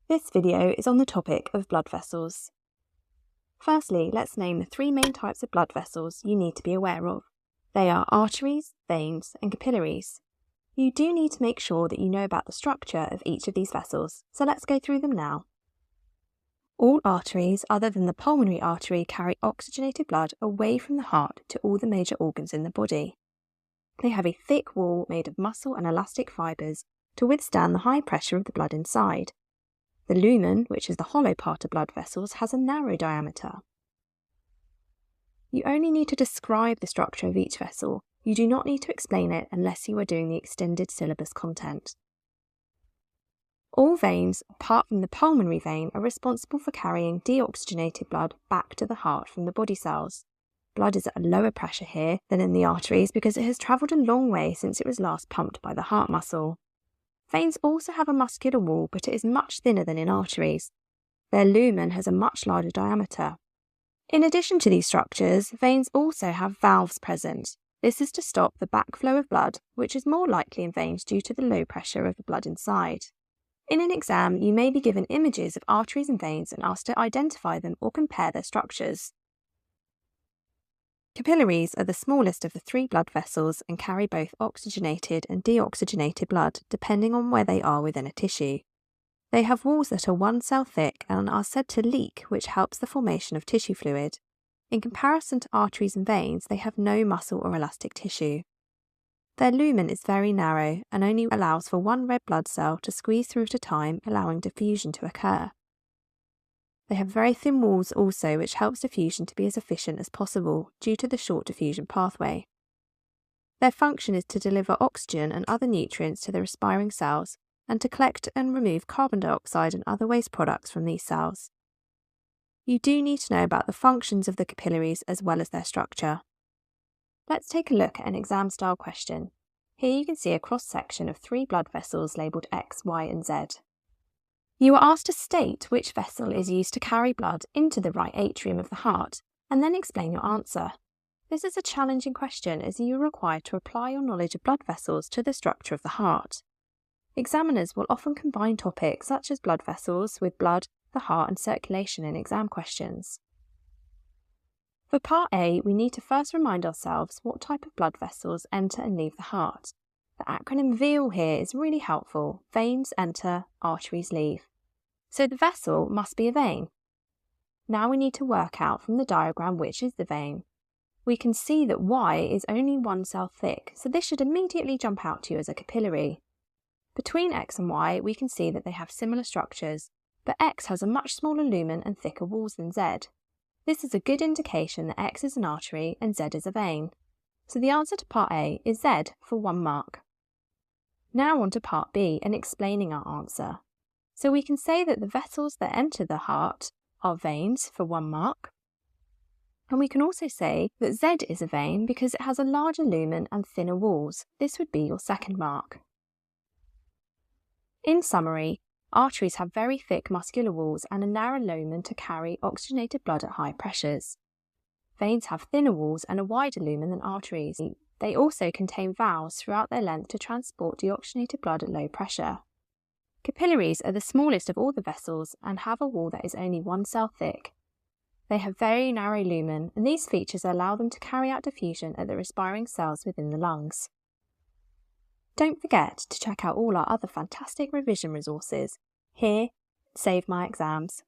This video is on the topic of blood vessels. Firstly, let's name the three main types of blood vessels you need to be aware of. They are arteries, veins, and capillaries. You do need to make sure that you know about the structure of each of these vessels, so let's go through them now. All arteries other than the pulmonary artery carry oxygenated blood away from the heart to all the major organs in the body. They have a thick wall made of muscle and elastic fibres to withstand the high pressure of the blood inside. The lumen, which is the hollow part of blood vessels, has a narrow diameter. You only need to describe the structure of each vessel. You do not need to explain it unless you are doing the extended syllabus content. All veins, apart from the pulmonary vein, are responsible for carrying deoxygenated blood back to the heart from the body cells. Blood is at a lower pressure here than in the arteries because it has travelled a long way since it was last pumped by the heart muscle. Veins also have a muscular wall, but it is much thinner than in arteries. Their lumen has a much larger diameter. In addition to these structures, veins also have valves present. This is to stop the backflow of blood, which is more likely in veins due to the low pressure of the blood inside. In an exam, you may be given images of arteries and veins and asked to identify them or compare their structures. Capillaries are the smallest of the three blood vessels and carry both oxygenated and deoxygenated blood depending on where they are within a tissue. They have walls that are 1 cell thick and are said to leak, which helps the formation of tissue fluid. In comparison to arteries and veins, they have no muscle or elastic tissue. Their lumen is very narrow and only allows for 1 red blood cell to squeeze through at a time, allowing diffusion to occur. They have very thin walls also, which helps diffusion to be as efficient as possible due to the short diffusion pathway. Their function is to deliver oxygen and other nutrients to the respiring cells and to collect and remove carbon dioxide and other waste products from these cells. You do need to know about the functions of the capillaries as well as their structure. Let's take a look at an exam-style question. Here you can see a cross-section of 3 blood vessels labelled X, Y and Z. You are asked to state which vessel is used to carry blood into the right atrium of the heart, and then explain your answer. This is a challenging question as you are required to apply your knowledge of blood vessels to the structure of the heart. Examiners will often combine topics such as blood vessels with blood, the heart and circulation in exam questions. For Part A, we need to first remind ourselves what type of blood vessels enter and leave the heart. The acronym VEAL here is really helpful. Veins enter, arteries leave. So the vessel must be a vein. Now we need to work out from the diagram which is the vein. We can see that Y is only 1 cell thick, so this should immediately jump out to you as a capillary. Between X and Y, we can see that they have similar structures, but X has a much smaller lumen and thicker walls than Z. This is a good indication that X is an artery and Z is a vein. So the answer to Part A is Z for 1 mark. Now on to Part B and explaining our answer. So we can say that the vessels that enter the heart are veins for 1 mark. And we can also say that Z is a vein because it has a larger lumen and thinner walls. This would be your 2nd mark. In summary, arteries have very thick muscular walls and a narrow lumen to carry oxygenated blood at high pressures. Veins have thinner walls and a wider lumen than arteries. They also contain valves throughout their length to transport deoxygenated blood at low pressure. Capillaries are the smallest of all the vessels and have a wall that is only 1 cell thick. They have very narrow lumen, and these features allow them to carry out diffusion at the respiring cells within the lungs. Don't forget to check out all our other fantastic revision resources. Here, Save My Exams.